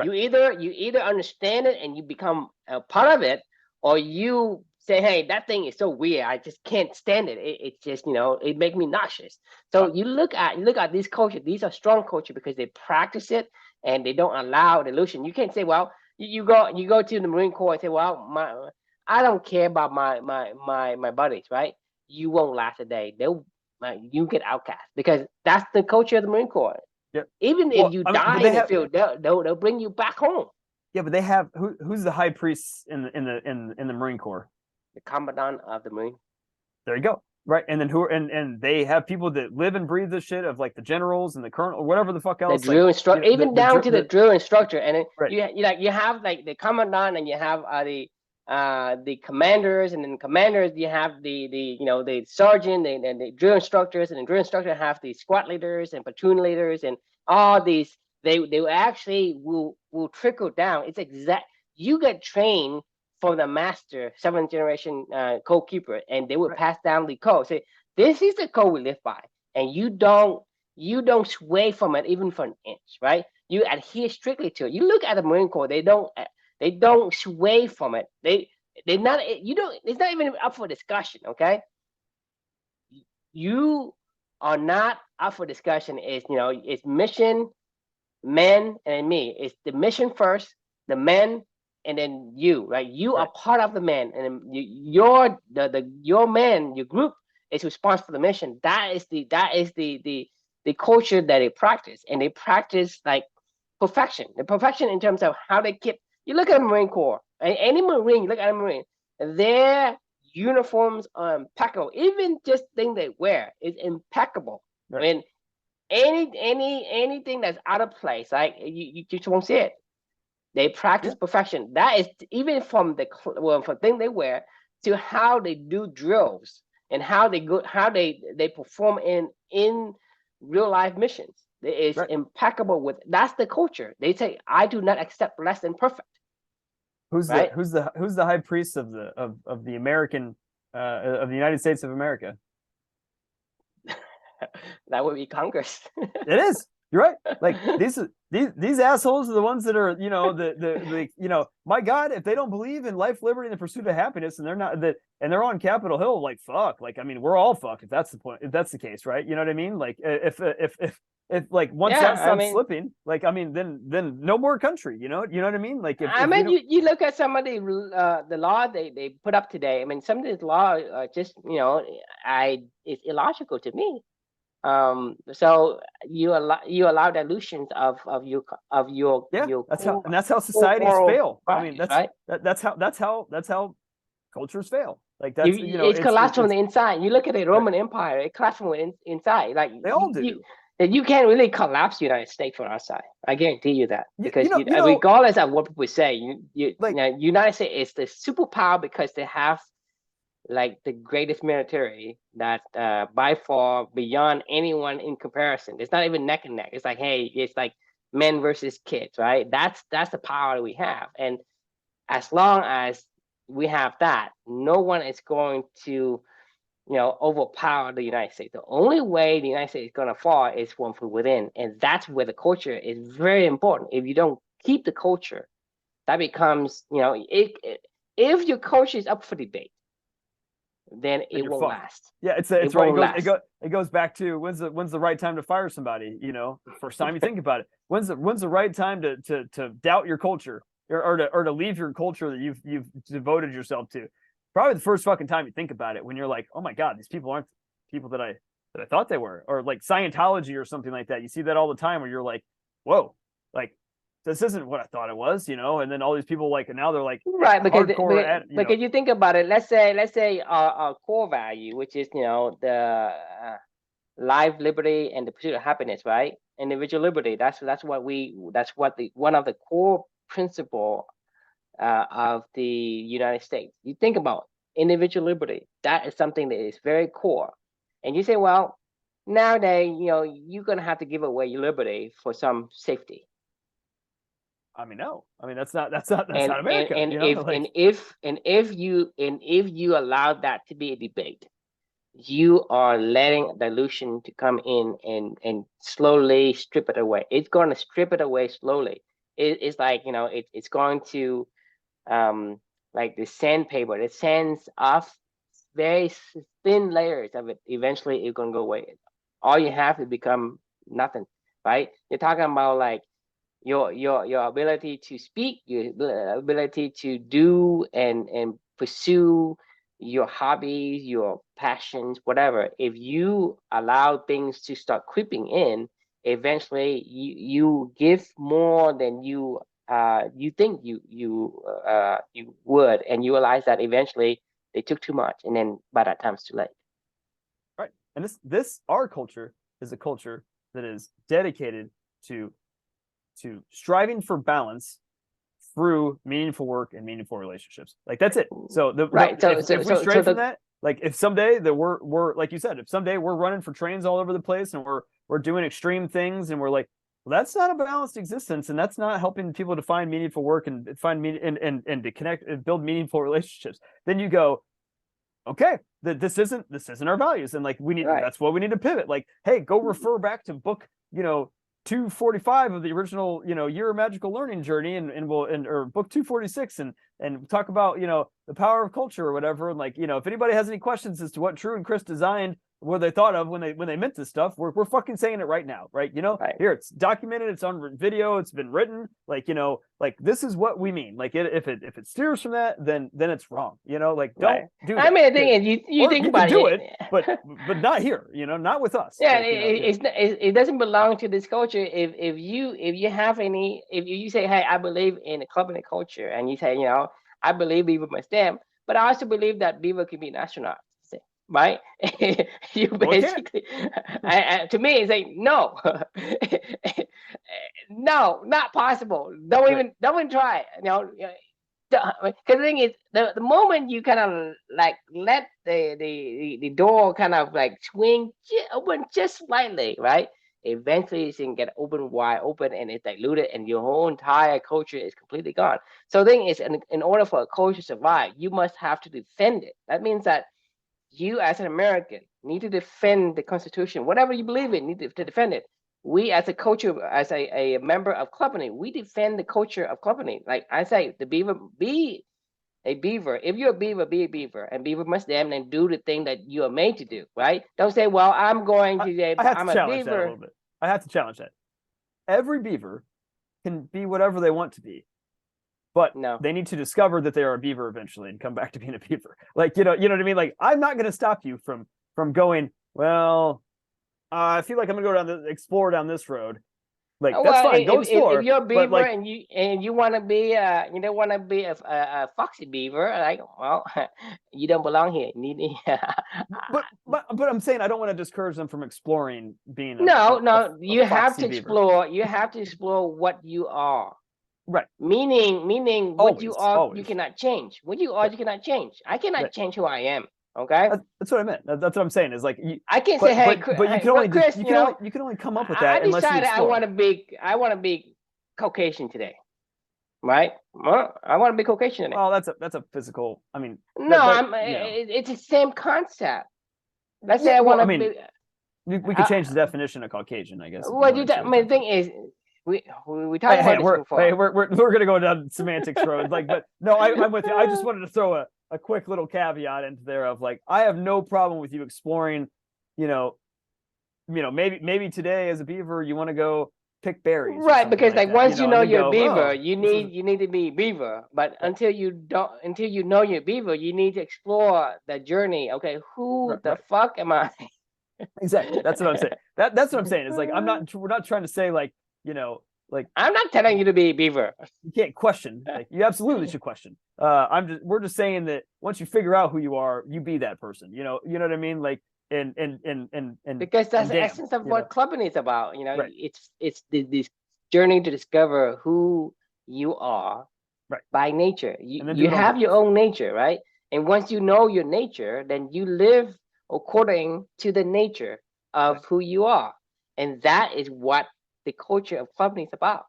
You either understand it and you become a part of it, or you say, hey, that thing is so weird, I just can't stand it. It's just, it makes me nauseous. So you look at these cultures. These are strong culture because they practice it and they don't allow delusion. You can't say, well, you go to the Marine Corps and say, well, I don't care about my buddies, right? You won't last a day. You get outcast, because that's the culture of the Marine Corps. Yep. Even if you die in the field, they'll bring you back home. Yeah, but they have who's the high priest in the Marine Corps? The commandant of the Marine. There you go. Right, and then and they have people that live and breathe this shit of like the generals and the colonel or whatever the fuck else. The drill instructor, even down to the drill instructor, and then you have like the commandant, and you have the commanders, and then commanders you have the sergeant and the drill instructors, and the drill instructor have the squad leaders and platoon leaders, and all these they actually will trickle down. It's exact. You get trained from the master, seventh generation code keeper, and they will pass down the code. Say, this is the code we live by, and you don't sway from it even for an inch, right? You adhere strictly to it. You look at the Marine Corps; they don't They don't sway from it. They're not. You don't. It's not even up for discussion. Okay, you are not up for discussion. It's mission, men, and me. It's the mission first, the men, and then you. Right? You are part of the men, and your man, your group is responsible for the mission. That is the culture that they practice, and they practice like perfection. The perfection in terms of how they keep. You look at the Marine Corps, any Marine. You look at a Marine, their uniforms are impeccable. Even just thing they wear is impeccable. Right. I mean, anything that's out of place, like you just won't see it. They practice perfection. That is even from from thing they wear to how they do drills and how they perform in real life missions. It's impeccable with. That's the culture. They say, I do not accept less than perfect. Who's the high priest of the American of the United States of America? That would be Congress. It is. You're right. Like these assholes are the ones that are, my God, if they don't believe in life, liberty, and the pursuit of happiness, and they're on Capitol Hill, like fuck. Like, I mean, we're all fucked if that's the point, if that's the case, right? You know what I mean? Like if like once that stops slipping, like, I mean, then no more country, you know what I mean? Like you look at some of the law they put up today. I mean, some of this law just it's illogical to me. So you allow dilutions of your that's how societies fail. I mean, that's how cultures fail. Like it's collapsed from the inside. You look at the Roman Empire; it collapsed from inside. Like they all do. You can't really collapse the United States from outside. I guarantee you that, because regardless of what people say, United States is the superpower because they have like the greatest military that by far beyond anyone in comparison. It's not even neck and neck. It's like, hey, it's like men versus kids, right? That's the power we have. And as long as we have that, no one is going to, overpower the United States. The only way the United States is going to fall is from within. And that's where the culture is very important. If you don't keep the culture, that becomes, if your culture is up for debate, then it won't last. Yeah, it goes back to when's the right time to fire somebody? First time you think about it. When's the right time to doubt your culture or to leave your culture that you've devoted yourself to? Probably the first fucking time you think about it, when you're like, oh my God, these people aren't people that I thought they were. Or like Scientology or something like that. You see that all the time where you're like, whoa, like this isn't what I thought it was, and then all these people now they're like, right, because you think about it, let's say our core value, which is the life, liberty, and the pursuit of happiness, right? Individual liberty. That's one of the core principle of the United States. You think about individual liberty. That is something that is very core. And you say, well, nowadays, you're gonna have to give away your liberty for some safety. I mean, no. I mean, that's not America. If you allow that to be a debate, you are letting dilution to come in and slowly strip it away. It's going to strip it away slowly. It's like it's going to like the sandpaper. It sands off very thin layers of it. Eventually, it's going to go away. All you have to become nothing, right? You're talking about like your ability to speak, your ability to do and pursue your hobbies, your passions, whatever. If you allow things to start creeping in, eventually you give more than you think you would, and you realize that eventually they took too much, and then by that time it's too late. Right. And this our culture is a culture that is dedicated to striving for balance through meaningful work and meaningful relationships. Like that's it. So if we stray from that, like if someday that we're like you said, if someday we're running for trains all over the place and we're doing extreme things and we're like, well, that's not a balanced existence, and that's not helping people to find meaningful work and find and to connect and build meaningful relationships, then you go, okay, this isn't our values, and like we need that's what we need to pivot. Like, hey, go refer back to book 245 of the original, Year of Magical Learning Journey, and or book 246, and talk about, the power of culture or whatever. And like, if anybody has any questions as to what Drew and Chris designed, what they thought of when they meant this stuff, we're fucking saying it right now, right? Right. Here, it's documented, it's on video, it's been written, like, like this is what we mean. Like if it steers from that, then it's wrong. Like, don't do that. I mean, the thing is, you think about do it, but not here, not with us. Yeah, Like, it doesn't belong to this culture. If you have any, if you say, hey, I believe in the club and the culture, and you say, I believe Beaver must stand, but I also believe that Beaver can be an astronaut, right? You basically, to me, it's like, no, no, not possible. Don't even try it. Because the thing is, the moment you kind of like let the door kind of like swing open just slightly, right? Eventually it's gonna get wide open, and it's diluted, and your whole entire culture is completely gone. So the thing is, in order for a culture to survive, you must have to defend it. That means that you as an American need to defend the Constitution. Whatever you believe in, need to defend it. We as a culture, as a member of Clubney, we defend the culture of Clubney. Like I say, the Beaver, be a Beaver. If you're a Beaver, be a Beaver. And Beaver must damn and do the thing that you are made to do, right? Don't say, well, I'm going to say, I'm a Beaver. That a little bit. I have to challenge that. Every Beaver can be whatever they want to be. But they need to discover that they are a Beaver eventually and come back to being a Beaver. Like, you know what I mean? Like, I'm not going to stop you from going, well, I feel like I'm going to go explore down this road. Like, that's fine. Go explore. If you're a Beaver, like, and you want to be you don't want to be a foxy Beaver, like, well, you don't belong here. But I'm saying I don't want to discourage them from exploring being you have to Beaver. explore. You have to explore what you are. Right. Meaning what you are, you cannot change. What you are, you cannot change. I cannot change who I am. Okay. That's what I meant. That's what I'm saying. Is like I can't say, hey, but you can only Chris, you can only come up with that. I decided I want to be Caucasian today. Right? Well, I want to be Caucasian today. Well, that's a physical. I mean, it's the same concept. Let's say I want to be. We could change the definition of Caucasian, I guess. Well, the thing is, we talked about this before. Hey, we're gonna go down semantics road. Like, but no, I'm with you. I just wanted to throw a quick little caveat into there of like, I have no problem with you exploring, maybe today as a Beaver you want to go pick berries. Right, because like once you know you're a Beaver, you need to be Beaver. But until you know you're a Beaver, you need to explore the journey. Okay, who the fuck am I? Exactly. That's what I'm saying. That's what I'm saying. Is like we're not trying to say like, like I'm not telling you to be a Beaver. You can't question. Like, you absolutely should question. We're just saying that once you figure out who you are, you be that person. You know what I mean? Like and because that's the essence of what clubbing is about. Right. It's this journey to discover who you are by nature. You have your own nature, right? And once you know your nature, then you live according to the nature of who you are. And that is what the culture of clubbing is about.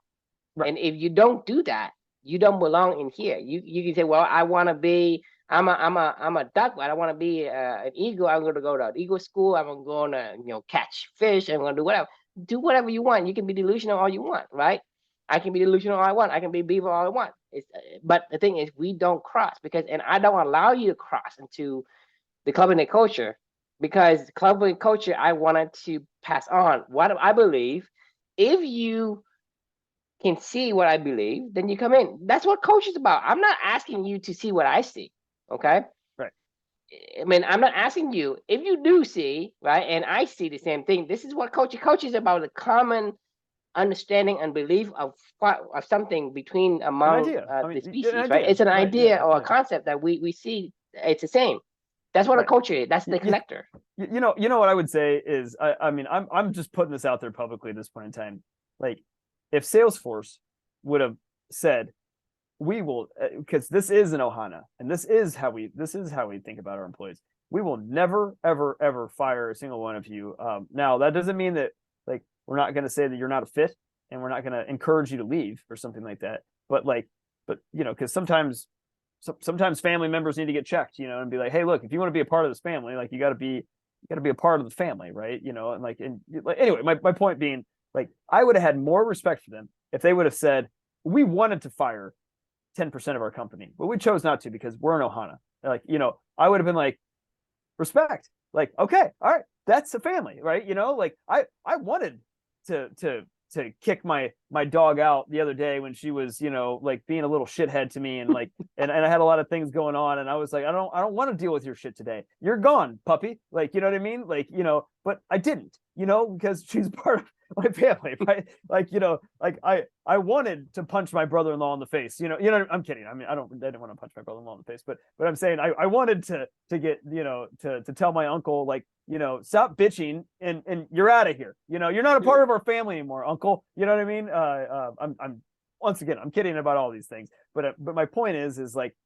Right. And if you don't do that, you don't belong in here. You can say, well, I want to be, I'm a duck, but I want to be an eagle. I'm going to go to an eagle school. I'm going to catch fish. I'm going to do whatever. Do whatever you want. You can be delusional all you want, right? I can be delusional all I want. I can be Beaver all I want. But the thing is, we don't cross and I don't allow you to cross into the clubbing culture, because clubbing culture, I wanted to pass on what I believe. If you can see what I believe, then you come in. That's what culture is about. I'm not asking you to see what I see. Okay. Right. I mean, I'm not asking you if you do see, right, and I see the same thing. This is what culture is about: the common understanding and belief of something among the species, right? It's an idea or a concept that we see. It's the same. That's what a culture is. That's the connector. You know what I would say is, I mean, I'm just putting this out there publicly at this point in time. Like, if Salesforce would have said, we will, because this is an ohana, and this is how we think about our employees. We will never, ever, ever fire a single one of you. Now that doesn't mean that like we're not going to say that you're not a fit, and we're not going to encourage you to leave or something like that. But because sometimes family members need to get checked, and be like, hey, look, if you want to be a part of this family, like you got to be a part of the family, right? And anyway, my point being, Like I would have had more respect for them if they would have said, we wanted to fire 10% of our company, but we chose not to because we're in Ohana. Like, I would have been like, respect. Like, okay, all right, that's a family, right? Like I wanted to kick my dog out the other day when she was, like being a little shithead to me, and like and I had a lot of things going on, and I was like, I don't want to deal with your shit today. You're gone, puppy. Like, you know what I mean? Like, but I didn't, because she's part of my family, right? Like, like I wanted to punch my brother-in-law in the face. I'm kidding. I mean, I didn't want to punch my brother-in-law in the face, but I'm saying I wanted to get, to tell my uncle, like, stop bitching and you're out of here. You're not a part of our family anymore, uncle. You know what I mean? I'm once again, I'm kidding about all these things, but my point is like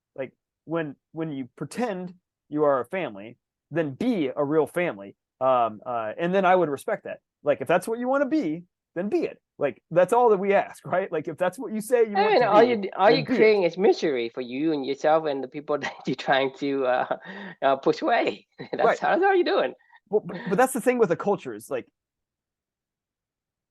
when you pretend you are a family, then be a real family. And then I would respect that. Like, if that's what you want to be, then be it. Like, that's all that we ask, right? Like, if that's what you say you want to be, all you're creating is misery for you and yourself and the people that you're trying to push away. That's all you're doing. But that's the thing with the culture is like,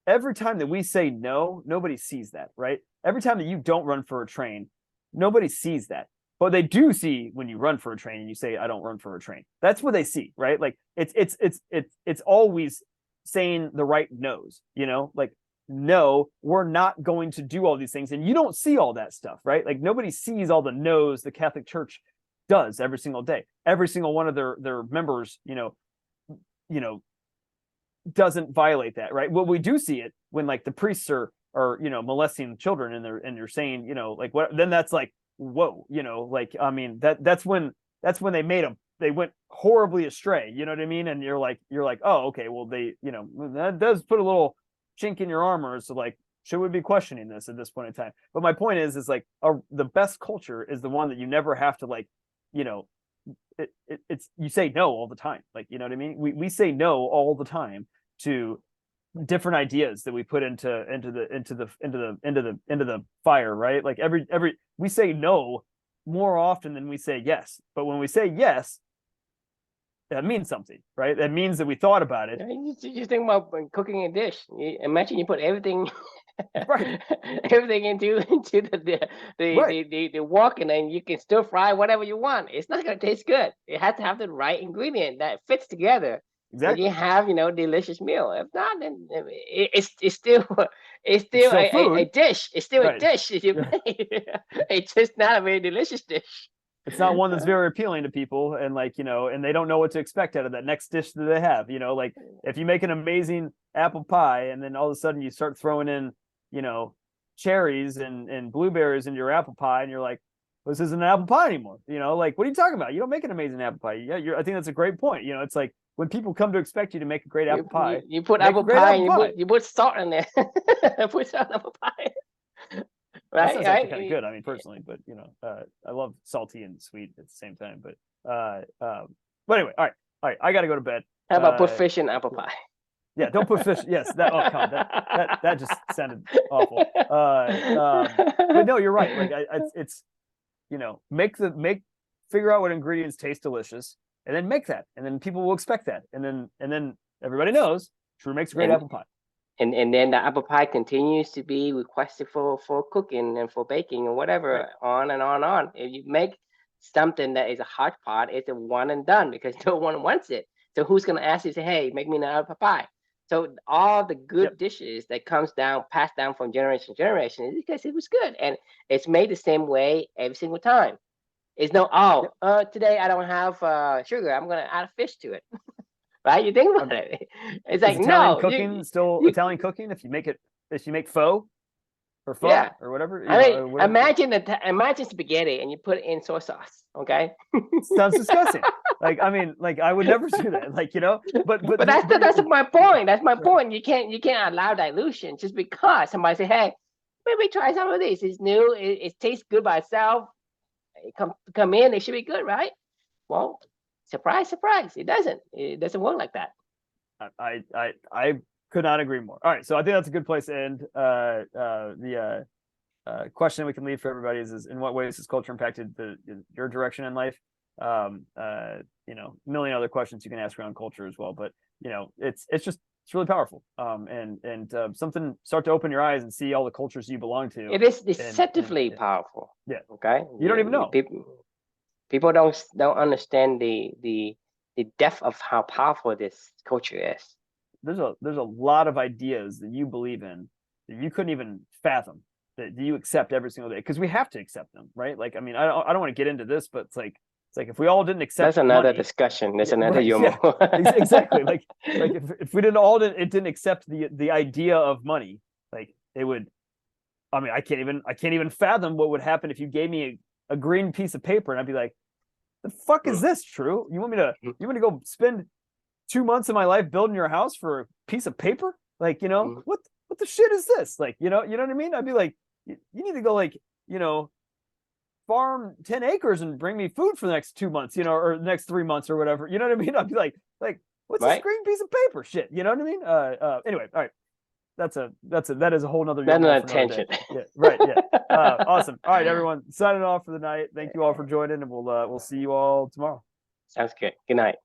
every time that we say no, nobody sees that, right? Every time that you don't run for a train, nobody sees that. But they do see when you run for a train and you say, I don't run for a train. That's what they see, right? Like it's always saying the right no's, like, no, we're not going to do all these things. And you don't see all that stuff, right? Like nobody sees all the no's the Catholic Church does every single day. Every single one of their members, doesn't violate that, right? Well, we do see it when like the priests are molesting children and they're saying, like what, then that's like, whoa, like, I mean, that's when they went horribly astray, you know what I mean? And you're like, oh, okay, well, they, that does put a little chink in your armor. So like, should we be questioning this at this point in time? But my point is like, the best culture is the one that you never have to like, it's you say no all the time. Like, you know what I mean? We say no all the time to different ideas that we put into the fire, right? Like every we say no more often than we say yes. But when we say yes, that means something, right? That means that we thought about it. You think about cooking a dish. Imagine you put everything, right, everything into the wok, and then you can stir fry whatever you want. It's not gonna taste good. It has to have the right ingredient that fits together. exactly. And you have delicious meal. If not, then it's still a dish. It's still a dish. If you it's just not a very delicious dish. It's not one that's very appealing to people, and like, and they don't know what to expect out of that next dish that they have. Like if you make an amazing apple pie and then all of a sudden you start throwing in, cherries and blueberries into your apple pie, and you're like, well, this isn't an apple pie anymore. Like, what are you talking about? You don't make an amazing apple pie. Yeah, I think that's a great point. It's like when people come to expect you to make a great apple pie, you put apple pie and you put salt in there. Put salt in apple pie. Right, that's actually kind of good. I mean, personally, but I love salty and sweet at the same time. But anyway, all right, I got to go to bed. How about put fish in apple pie? Yeah, don't put fish. Yes, that. Oh God, that just sounded awful. But no, you're right. Like it's figure out what ingredients taste delicious, and then make that, and then people will expect that, and then everybody knows True makes a great apple pie. And then the apple pie continues to be requested for cooking and for baking and whatever, on and on and on. If you make something that is a hodgepodge, it's a one and done because no one wants it. So who's gonna ask you, say, hey, make me an apple pie? So all the good dishes that comes down, passed down from generation to generation, is because it was good and it's made the same way every single time. It's no, today I don't have sugar. I'm gonna add a fish to it. Right? You think about it. It's like Italian cooking still Italian cooking. If you make pho or or whatever. I mean, imagine spaghetti and you put it in soy sauce. Okay. Sounds disgusting. Like, I mean, like I would never do that. Like, but that's my point. That's my point. You can't allow dilution just because somebody say, hey, maybe try some of this. It's new. It tastes good by itself. It come in. It should be good, right? Well. Surprise, surprise. It doesn't work like that. I could not agree more. All right. So I think that's a good place to end. The question we can leave for everybody is in what ways has culture impacted your direction in life? A million other questions you can ask around culture as well. But it's just It's really powerful. And something start to open your eyes and see all the cultures you belong to. It is And deceptively powerful. yeah. Okay. You don't even know. People don't understand the depth of how powerful this culture is. There's a lot of ideas that you believe in that you couldn't even fathom that you accept every single day, because we have to accept them, right? Like, I mean, I don't want to get into this, but it's like if we all didn't accept That's another money, discussion. That's yeah, another right, yeah, Yoml. exactly. Like if we it didn't accept the idea of money, like it would. I mean, I can't even fathom what would happen if you gave me a green piece of paper and I'd be like, the fuck is this, True? You want me to go spend 2 months of my life building your house for a piece of paper? Like, what the shit is this? Like, you know what I mean? I'd be like, you need to go, like, farm 10 acres and bring me food for the next 2 months, or the next 3 months or whatever. You know what I mean? I'd be like, what's this green piece of paper shit? You know what I mean? Anyway, all right. That is a whole nother. That's an tangent. Yeah, right. Yeah. Awesome. All right, everyone, signing off for the night. Thank you all for joining, and we'll see you all tomorrow. Sounds good. Good night.